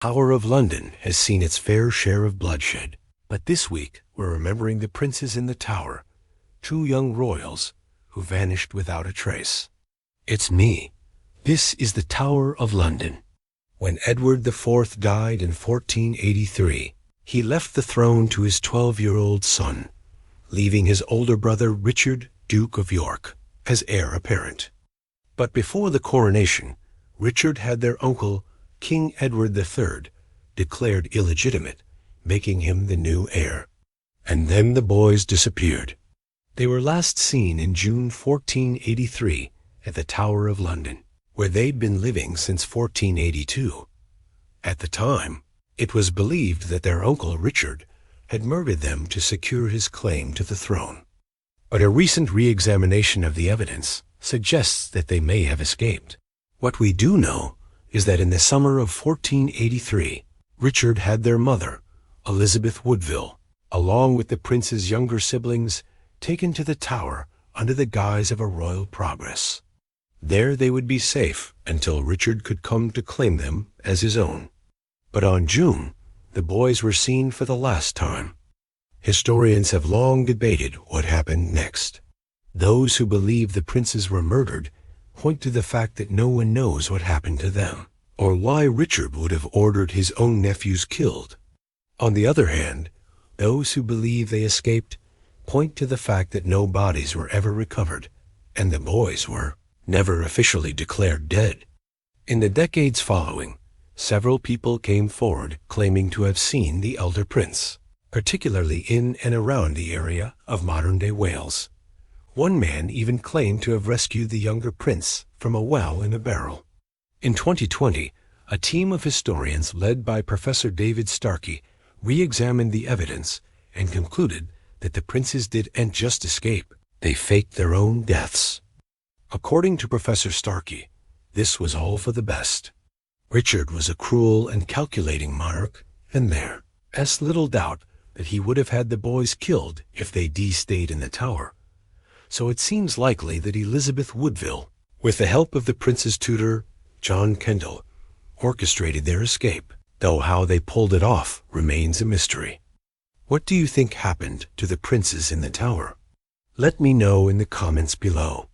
Tower of London has seen its fair share of bloodshed, but this week we're remembering the princes in the tower, two young royals who vanished without a trace. It's me. This is the Tower of London. When Edward IV died in 1483, he left the throne to his 12-year-old son, leaving his older brother Richard, Duke of York, as heir apparent. But before the coronation, Richard had their uncle, King Edward III, declared illegitimate, making him the new heir. And then the boys disappeared. They were last seen in June 1483 at the Tower of London, where they'd been living since 1482. At the time, it was believed that their uncle Richard had murdered them to secure his claim to the throne. But a recent re-examination of the evidence suggests that they may have escaped. What we do know is that in the summer of 1483, Richard had their mother, Elizabeth Woodville, along with the prince's younger siblings, taken to the tower under the guise of a royal progress. There they would be safe until Richard could come to claim them as his own. But on June, the boys were seen for the last time. Historians have long debated what happened next. Those who believe the princes were murdered point to the fact that no one knows what happened to them, or why Richard would have ordered his own nephews killed. On the other hand, those who believe they escaped point to the fact that no bodies were ever recovered, and the boys were never officially declared dead. In the decades following, several people came forward claiming to have seen the elder prince, particularly in and around the area of modern-day Wales. One man even claimed to have rescued the younger prince from a well in a barrel. In 2020, a team of historians led by Professor David Starkey re-examined the evidence and concluded that the princes didn't just escape, they faked their own deaths. According to Professor Starkey, this was all for the best. Richard was a cruel and calculating monarch, and there's little doubt that he would have had the boys killed if they stayed in the tower. So it seems likely that Elizabeth Woodville, with the help of the prince's tutor, John Kendall, orchestrated their escape, though how they pulled it off remains a mystery. What do you think happened to the princes in the tower? Let me know in the comments below.